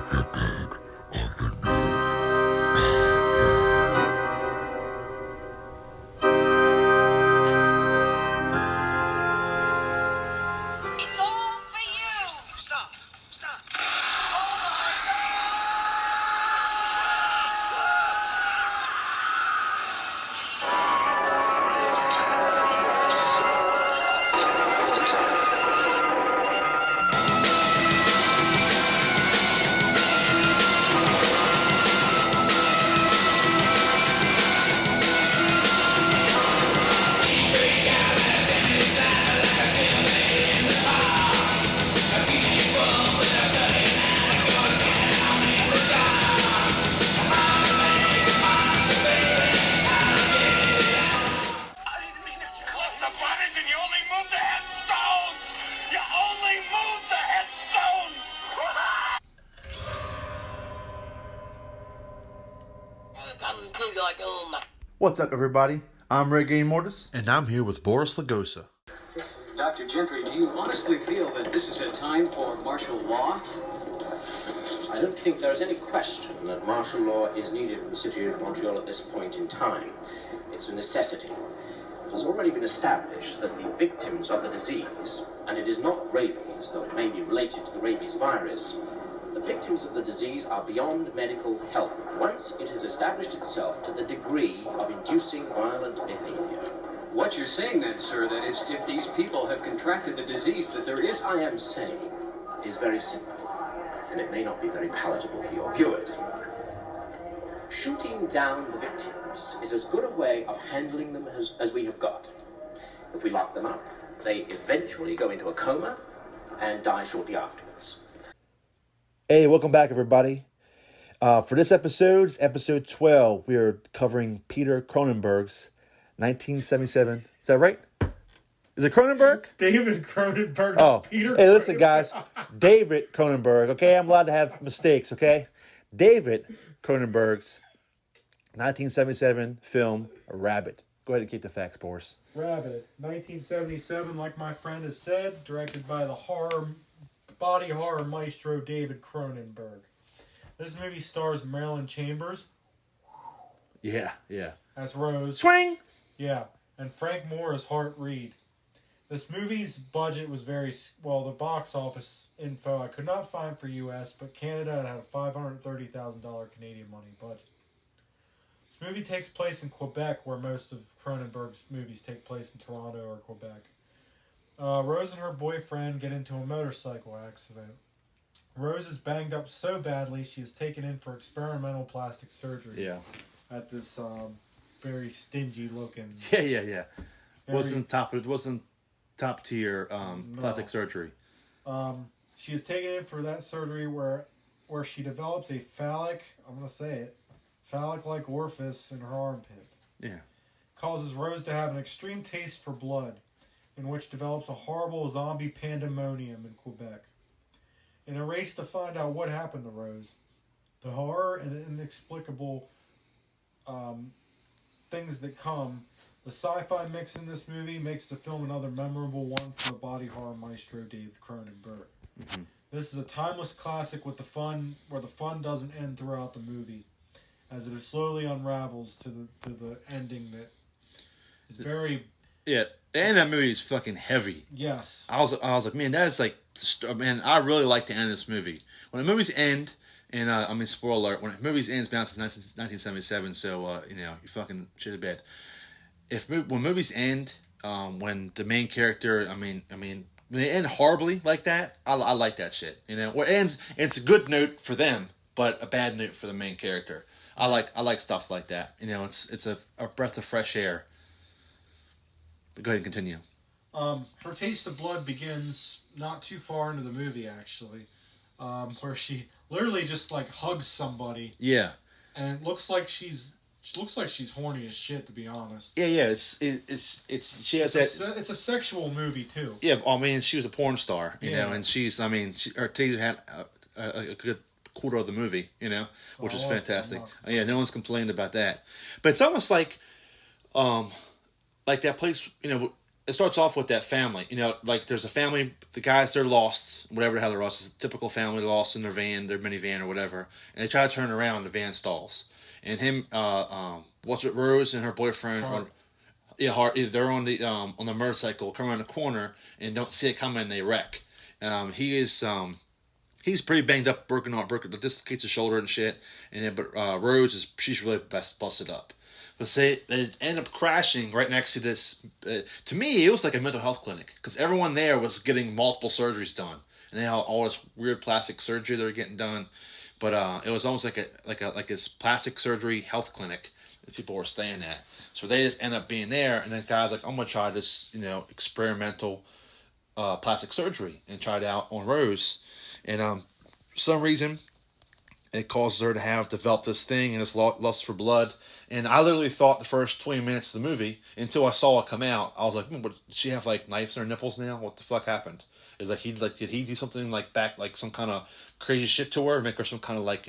It's all for you! Stop! Stop! I didn't mean it. Close the bodies and you only move the headstones! You only move the headstones! What's up, everybody? I'm Reggae Mortis. And I'm here with Boris Lagosa. Dr. Gentry, do you honestly feel that this is a time for martial law? I don't think there is any question that martial law is needed in the city of Montreal at this point in time. It's a necessity. It has already been established that the victims of the disease, and it is not rabies, though it may be related to the rabies virus, the victims of the disease are beyond medical help once it has established itself to the degree of inducing violent behavior. What you're saying then, sir, that is, if these people have contracted the disease, that there is... I am saying is very simple, and it may not be very palatable for your viewers. Shooting down the victims is as good a way of handling them as we have got. If we lock them up, they eventually go into a coma and die shortly afterwards. Hey, welcome back, everybody. For this episode, it's episode 12. We are covering Peter Cronenberg's 1977. Is that right? Is it Cronenberg? David Cronenberg. Oh, Peter hey, listen, Cronenberg. guys. David Cronenberg, okay? I'm allowed to have mistakes, okay? David Cronenberg's 1977 film, Rabid. Go ahead and keep the facts, Boris. Rabid, 1977, like my friend has said, directed by the body horror maestro David Cronenberg. This movie stars Marilyn Chambers Yeah. as Rose. Swing! Yeah, and Frank Moore as Hart Reed. This movie's budget was the box office info I could not find for US, but Canada had a $530,000 Canadian money budget. This movie takes place in Quebec, where most of Cronenberg's movies take place in Toronto or Quebec. Rose and her boyfriend get into a motorcycle accident. Rose is banged up so badly she is taken in for experimental plastic surgery. Yeah. At this very stingy looking. Yeah. Wasn't top tier plastic surgery. She is taken in for that surgery where she develops a phallic like orifice in her armpit. Yeah. Causes Rose to have an extreme taste for blood, in which develops a horrible zombie pandemonium in Quebec. In a race to find out what happened to Rose, the horror and inexplicable things that come, the sci-fi mix in this movie makes the film another memorable one for the body horror maestro David Cronenberg. Mm-hmm. This is a timeless classic where the fun doesn't end throughout the movie, as it slowly unravels to the ending that is very... Yeah, the end of that movie is fucking heavy. Yes. I was like, man, that is like... Man, I really like the end of this movie. When the movies end, and spoiler alert, when movies end, it's been out since 1977, so, you fucking shit the bed. When movies end, when the main character, when they end horribly like that, I like that shit. What ends, it's a good note for them, but a bad note for the main character. I like stuff like that. It's a breath of fresh air. But go ahead and continue. Her taste of blood begins not too far into the movie, actually, where she literally just like hugs somebody. Yeah. And it looks like she's horny as shit, to be honest. Yeah. She has it's a sexual movie too. Yeah, she was a porn star, you know, and her teaser had a good quarter of the movie, which is fantastic. Yeah, no one's complained about that. But it's almost like that place, it starts off with that family. Like there's a family, the guys, they're lost, whatever the hell they're lost. It's a typical family lost in their van, their minivan or whatever. And they try to turn around, the van stalls. And what's it, Rose and her boyfriend, Hart, they're on the motorcycle, come around the corner and don't see it coming and they wreck. He's pretty banged up, broken, dislocates his shoulder and shit. But Rose she's really busted up. But they end up crashing right next to this. To me, it was like a mental health clinic because everyone there was getting multiple surgeries done, and they had all this weird plastic surgery they were getting done. But it was almost like this plastic surgery health clinic that people were staying at. So they just end up being there, and the guy's like, I'm gonna try this, experimental plastic surgery and try it out on Rose, and for some reason it causes her to develop this thing and this lust for blood. And I literally thought the first 20 minutes of the movie, until I saw it come out, I was like, what, did she have like knives in her nipples now? What the fuck happened? Is did he do something like some kind of crazy shit to her, make her some kind of like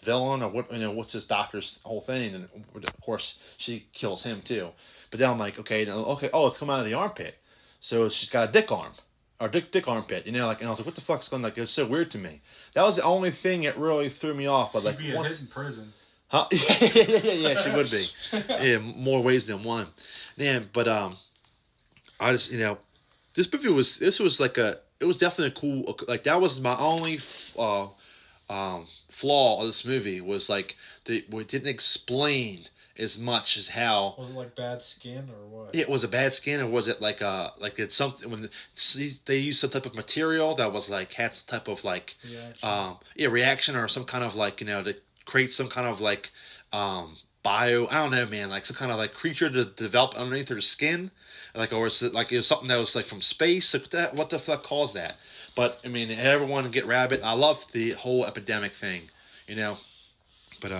villain, or what, what's this doctor's whole thing? And of course she kills him too. But then I'm like, okay, oh, it's come out of the armpit. So she's got a dick arm. Or dick armpit, and I was like, what the fuck's going on? Like, it was so weird to me. That was the only thing that really threw me off. But She'd be a hit in prison. Huh? yeah, she would be. Yeah, more ways than one. Yeah, but I just this movie was definitely a cool. Like that was my only flaw of this movie was like we didn't explain as much as how. Was it like bad skin or what? It was a bad skin, or was it like it's something when they used some type of material that was like had some type of like reaction or some kind of like to create some kind of like bio, I don't know, man, like some kind of like creature to develop underneath their skin, like, or is it like it was something that was like from space? Like what the fuck caused that? But I mean, everyone get Rabid. I love the whole epidemic thing, but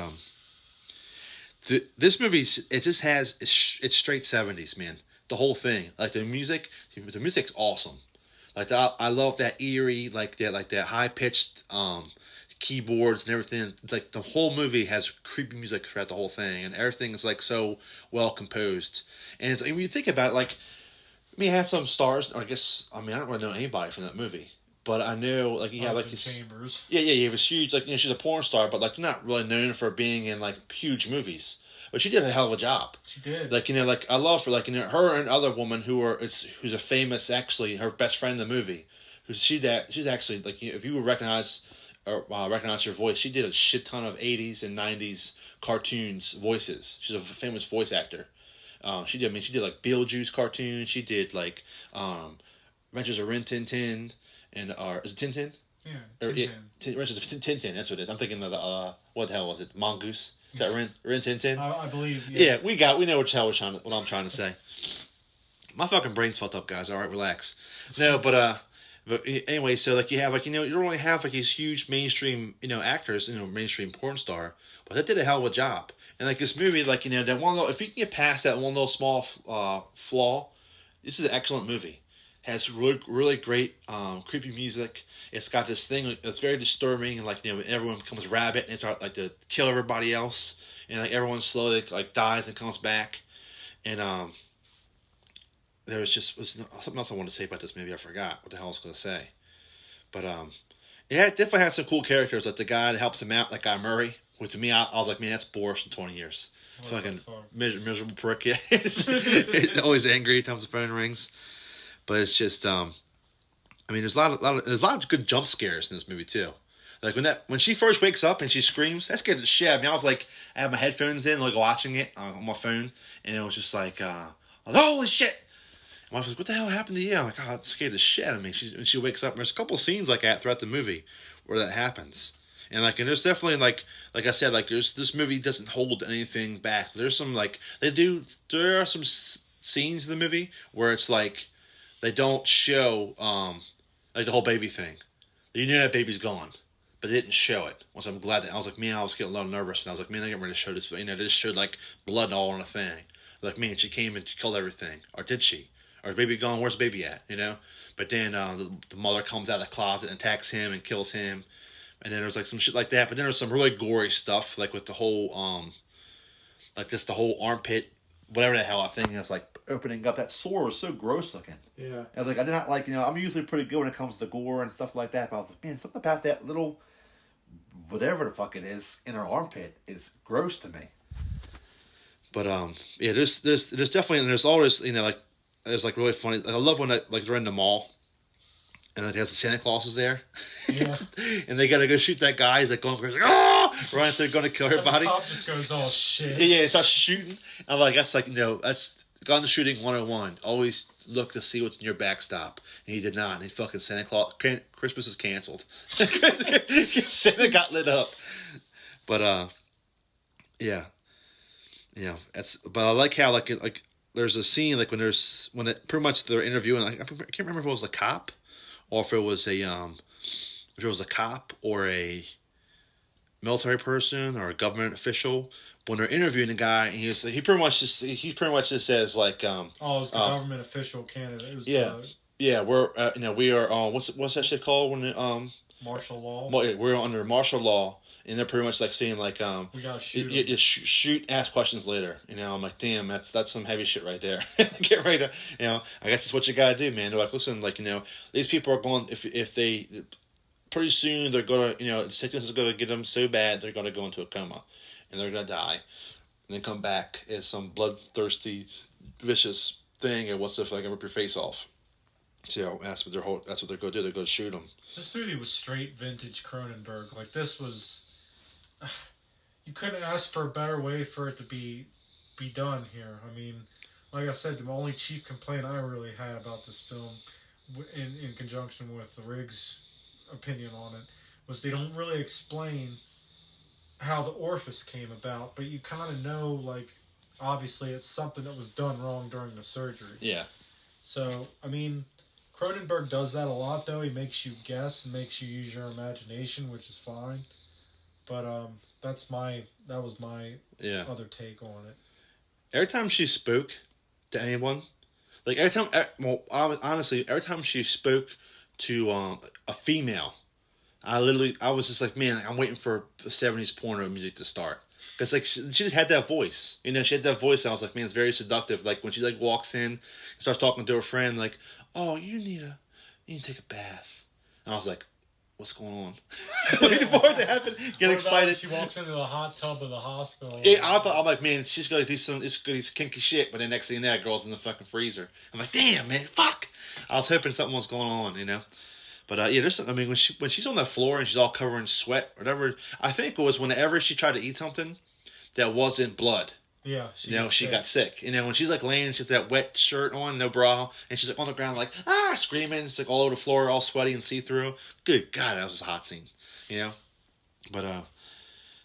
this movie, it just has it's straight 70s, man. The whole thing, like the music's awesome. Like I love that eerie, like that high pitched keyboards and everything. It's like the whole movie has creepy music throughout the whole thing, and everything is like so well composed. And when you think about it, like, it had some stars. Or I don't really know anybody from that movie, but I know like you have like Chambers. Yeah, you have a huge like she's a porn star, but like not really known for being in like huge movies. But she did a hell of a job. She did. Like like I love her, like her and other woman who's a famous, actually her best friend in the movie, she's actually like if you would recognize her voice, she did a shit ton of 80s and 90s cartoons voices. She's a famous voice actor. She did like Beetlejuice cartoons. She did like Adventures of Rin Tin Tin and is it Tintin? Yeah, Adventures of Tintin. That's what it is. I'm thinking of the what the hell was it? Mongoose. Is that Rin Tin Tin? I believe. Yeah, we know what I'm trying to say. My fucking brain's fucked up, guys. All right, relax. No, but anyway, so like you have like you don't really have like these huge mainstream actors, mainstream porn star, but that did a hell of a job. And like this movie, like that one little, if you can get past that one little small flaw, this is an excellent movie. It has really really great creepy music. It's got this thing that's very disturbing, and like everyone becomes rabid and start like to kill everybody else, and like everyone slowly like dies and comes back, and there was something else I wanted to say about this movie. I forgot what the hell I was going to say. But it definitely had some cool characters. Like the guy that helps him out, like Guy Murray. Which to me, I was like, man, that's Boris in 20 years. Fucking miserable prick. Yeah. He's always angry every time the phone rings. But it's just, there's a lot of good jump scares in this movie too. Like when she first wakes up and she screams, that scared the shit out of me. I was like, I had my headphones in, like watching it on my phone, and it was just like, holy shit. My wife was like, what the hell happened to you? I'm like, oh, that scared the shit out of me. When she wakes up, and there's a couple scenes like that throughout the movie where that happens. And there's definitely like I said, like this movie doesn't hold anything back. There's some there are some scenes in the movie where it's like they don't show like the whole baby thing. That baby's gone, but they didn't show it. Which I'm glad that I was like, man, I was getting a little nervous, and I was like, man, they're getting ready to show this. They just showed like blood all on a thing. Like, man, she came and killed everything, or did she? Or is baby gone? Where's baby at? But then the mother comes out of the closet and attacks him and kills him. And then there's like some shit like that. But then there's some really gory stuff, like with the whole the whole armpit whatever the hell I think it's like opening up. That sore was so gross looking. Yeah. I was like, I did not like, I'm usually pretty good when it comes to gore and stuff like that, but I was like, man, something about that little, whatever the fuck it is, in her armpit is gross to me. But yeah, there's definitely, and there's always, like, there's like really funny. Like, I love when they're in the mall, and it has the Santa Clauses there. Yeah. And they gotta go shoot that guy. He's like going crazy, oh! Running through, going to kill everybody. The cop just goes all shit. Yeah, it starts shooting. I'm like, that's like, that's gun shooting 101. Always look to see what's in your backstop. And he did not. And he fucking Santa Claus, Christmas is canceled. Santa got lit up. But yeah, but I like how like there's a scene like when pretty much they're interviewing. Like, I can't remember if it was a cop or if it was a cop or a military person or a government official. When they're interviewing the guy, and he pretty much just says like, it was the government official candidate. It was yeah, we're we are what's that shit called when martial law. We're under martial law, and they're pretty much like saying like we gotta shoot. You shoot, ask questions later. I'm like, damn, that's some heavy shit right there. Get ready to I guess that's what you gotta do, man. They're like, listen, like these people are going if they pretty soon they're gonna sickness is gonna get them so bad they're gonna go into a coma. And they're gonna die, and then come back as some bloodthirsty, vicious thing. And what's if I can rip your face off? So that's what they're gonna do. They're gonna shoot them. This movie was straight vintage Cronenberg. Like this was, you couldn't ask for a better way for it to be done here. I mean, like I said, the only chief complaint I really had about this film, in conjunction with the Riggs' opinion on it, was they don't really explain how the orifice came about, but you kind of know, like, obviously it's something that was done wrong during the surgery. Yeah. So, I mean, Cronenberg does that a lot, though. He makes you guess and makes you use your imagination, which is fine. But that was my other take on it. Every time she spoke to anyone, like honestly, every time she spoke to a female, I was just like, man, I'm waiting for the 70s porno music to start. Because, like, she just had that voice. She had that voice, and I was like, man, it's very seductive. Like, when she, like, walks in and starts talking to her friend, like, oh, you need to take a bath. And I was like, what's going on? Waiting for it to happen. Get excited. She walks into the hot tub of the hospital. Yeah, I'm like, man, she's going to do some kinky shit. But then next thing you know, that girl's in the fucking freezer. I'm like, damn, man, fuck. I was hoping something was going on, But yeah, when she's on the floor and she's all covered in sweat, whatever. I think it was whenever she tried to eat something that wasn't blood. Yeah, she got sick. When she's like laying, she's that wet shirt on, no bra, and she's like on the ground, like screaming. It's like all over the floor, all sweaty and see through. Good God, that was a hot scene. But I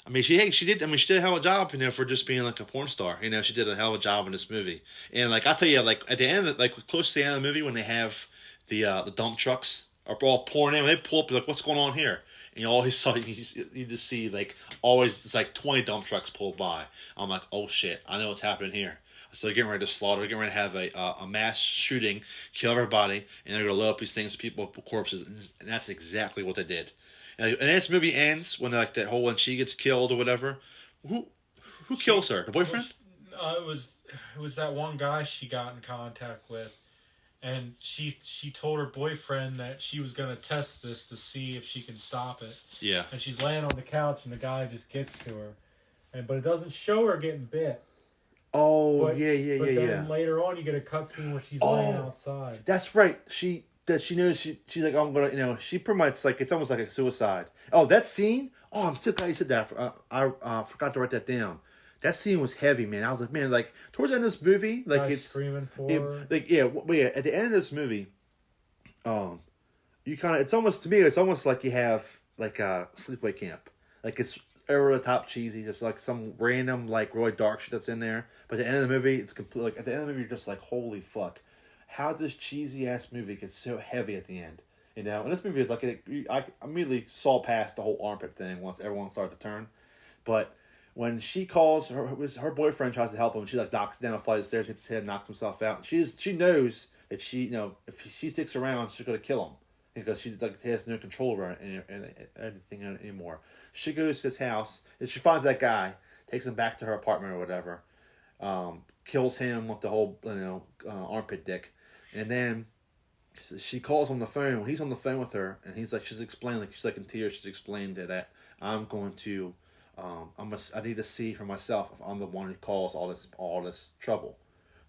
mean, she did. I mean, she did a hell of a job, for just being like a porn star. She did a hell of a job in this movie. And like I tell you, like at the end, like close to the end of the movie, when they have the dump trucks are all pouring in. When they pull up, like, what's going on here? And you always saw, you just see, like, always, it's like 20 dump trucks pulled by. I'm like, oh shit, I know what's happening here. So they're getting ready to slaughter, they're getting ready to have a mass shooting, kill everybody, and they're going to load up these things with people, corpses, and that's exactly what they did. And this movie ends when, like, when she gets killed or whatever. Who kills her? The boyfriend? It was that one guy she got in contact with. And she told her boyfriend that she was going to test this to see if she can stop it. Yeah. And she's laying on the couch, and the guy just gets to her. But it doesn't show her getting bit. Oh, But then later on, you get a cutscene where she's laying outside. That's right. She knows she's like, I'm going to, she pretty much, like, it's almost like a suicide. Oh, that scene? Oh, I'm so glad you said that. I forgot to write that down. That scene was heavy, man. I was like, man, like, towards the end of this movie, like, it's screaming for her. Like, yeah, at the end of this movie, you kind of, it's almost, to me, it's almost like you have, like, a sleepaway camp. Like, it's over the top cheesy, just like some random, like, really dark shit that's in there. But at the end of the movie, it's complete, like, at the end of the movie, you're just like, holy fuck. How did this cheesy ass movie get so heavy at the end? And this movie is like, I immediately saw past the whole armpit thing once everyone started to turn. But when she calls, her boyfriend tries to help him. She like knocks down a flight of stairs, hits his head, and knocks himself out. She knows that if she sticks around, she's gonna kill him because she's like has no control over anything anymore. She goes to his house and she finds that guy, takes him back to her apartment or whatever. kills him with the whole armpit dick, and then she calls on the phone. He's on the phone with her, and she's explaining, she's like in tears. She's explained that I'm going to, I need to see for myself if I'm the one who caused all this trouble.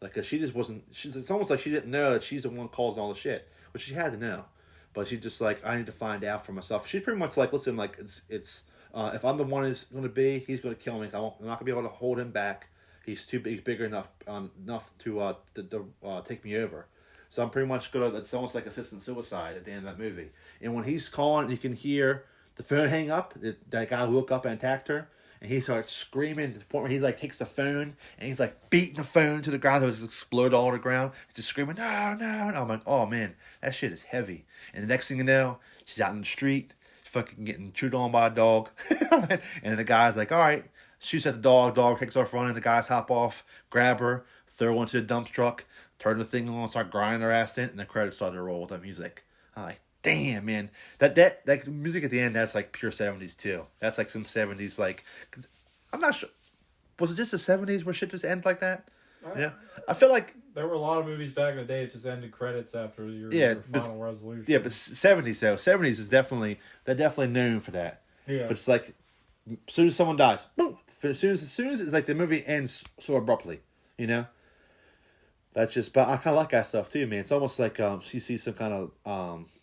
Like, cause she just wasn't. It's almost like she didn't know that she's the one causing all the shit, which she had to know. But she's just like, I need to find out for myself. She's pretty much like, listen, like it's if I'm the one who's going to be, he's going to kill me. I'm not going to be able to hold him back. He's too big, he's bigger enough to take me over. So I'm pretty much gonna. It's almost like assistant suicide at the end of that movie. And when he's calling, you can hear the phone hang up. That guy woke up and attacked her, and he starts screaming to the point where he like takes the phone and he's like beating the phone to the ground. It was explode all on the ground, just screaming, no, no. And I'm like, oh man, that shit is heavy. And the next thing you know, she's out in the street, fucking getting chewed on by a dog, and then the guy's like, all right, shoots at the dog. Dog takes off running. The guys hop off, grab her, throw her into the dump truck. Turn the thing on, start grinding her ass in, and the credits started to roll with that music. I'm like, damn, man. That music at the end, that's like pure 70s too. That's like some 70s, like, I'm not sure. Was it just the 70s where shit just ended like that? Yeah. I feel like there were a lot of movies back in the day that just ended credits after your final resolution. Yeah, but 70s though. 70s is definitely, they're definitely known for that. Yeah. But it's like, as soon as someone dies, boom. As soon as it's like the movie ends so abruptly, you know? That's just, but I kind of like that stuff too, man. It's almost like she sees some kind of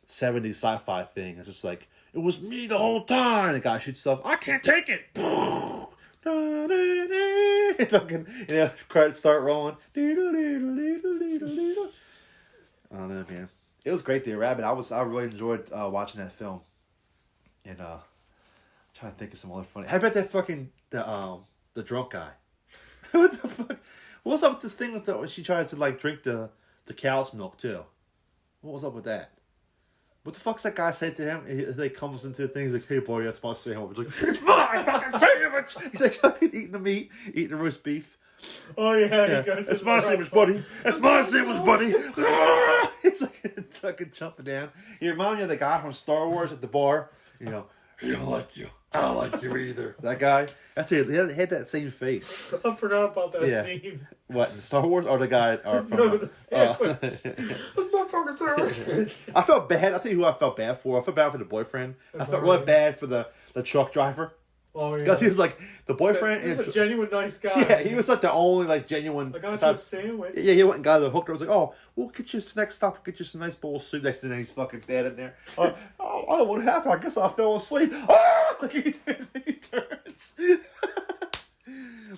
70s sci-fi thing. It's just like, it was me the whole time. The guy shoots stuff. I can't take it. It's fucking, credits start rolling. I don't know, man. It was great, Rabid. I really enjoyed watching that film. And I'm trying to think of some other funny. How about that fucking the drunk guy? What the fuck? What's up with this thing with she tries to like drink the cow's milk too? What was up with that? What the fuck's that guy say to him? He comes into the thing, he's like, hey boy, that's my sandwich. Like, it's my fucking sandwich! He's like fucking eating the meat, eating the roast beef. Oh yeah. He goes, it's my sandwich, buddy. It's my sandwich, buddy. He's like fucking jumping down. He reminds me of the guy from Star Wars at the bar. He don't like you. I don't like you either. That guy. That's it. He had that same face. I forgot about that scene. What, in Star Wars or the guy? Or from, no, the sandwich. It's my fucking sandwich. I felt bad. I'll tell you who I felt bad for. I felt bad for the boyfriend. I felt really bad for the truck driver. Oh, yeah. Because he was like, the boyfriend... He was a genuine nice guy. Yeah, he was like the only like genuine... I got you a sandwich. Yeah, he went and got the hooker. I was like, oh, we'll get you to the next stop. We'll get you some nice bowl of soup. Next thing he's fucking dead in there. I don't know what happened. I guess I fell asleep. Ah! Like he turns.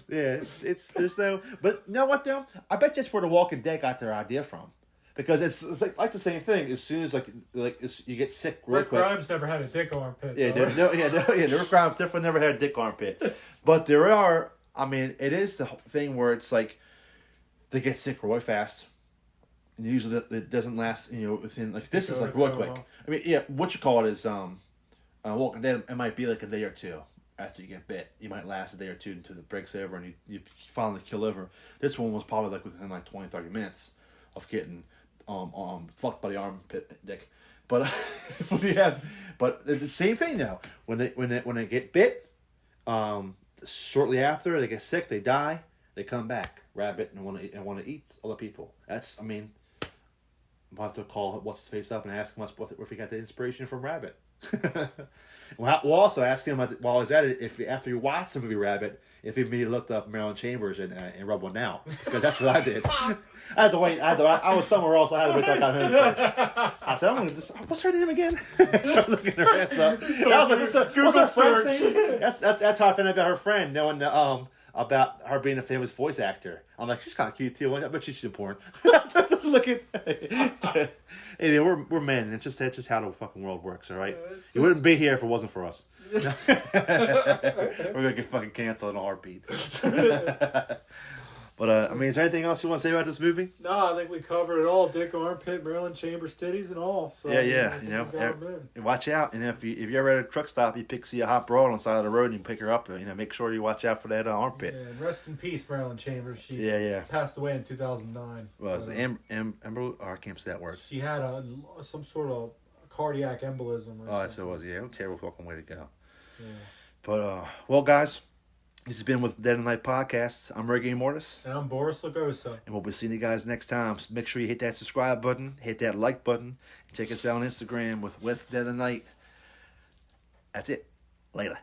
Yeah, it's there's no... But you know what, though? I bet that's where The Walking Dead got their idea from. Because it's like the same thing. As soon as you get sick real quick. Rick Grimes never had a dick armpit. Yeah, Rick Grimes definitely never had a dick armpit. But there are, I mean, it is the thing where it's like they get sick really fast. And usually it doesn't last, within like this is like real quick. I mean, yeah, what you call it is Walking Dead. It might be like a day or two after you get bit. You might last a day or two until it breaks over and you finally kill over. This one was probably like within like 20-30 minutes of getting fucked by the armpit dick, but but the same thing now. When they get bit, shortly after they get sick, they die, they come back, rabid, and want to eat other people. That's, I mean, we'll have to call what's his face up and ask him if he got the inspiration from Rabid. We'll also ask him while he's at it if after you watch the movie Rabid, if he maybe looked up Marilyn Chambers and rub one out, because that's what I did. I had to wait. I was somewhere else. I had to wait till I got home first. I said, what's her name again? Started looking her ass up. And I was like, what's her friend's name? That's how I found out about her friend, knowing about her being a famous voice actor. I'm like, she's kind of cute too. I bet she's in porn. Looking. Anyway, we're men. That's just how the fucking world works. All right, you wouldn't be here if it wasn't for us. We're gonna get fucking canceled in a heartbeat. But I mean, is there anything else you want to say about this movie? No, I think we covered it all. Dick, armpit, Marilyn Chambers, titties, and all. So, yeah. Watch out. And if you're ever at a truck stop, you see a hot broad on the side of the road and you pick her up. Make sure you watch out for that armpit. Yeah, and rest in peace, Marilyn Chambers. She passed away in 2009. Well, it's Amber. I can't say that word. She had some sort of cardiac embolism. That's what it was. Yeah, terrible fucking way to go. Yeah. But well, guys. This has been with Dead and Night Podcast. I'm Reggae Mortis. And I'm Boris Lagosa. And we'll be seeing you guys next time. So make sure you hit that subscribe button, hit that like button, and check us out on Instagram with Dead and Night. That's it. Later.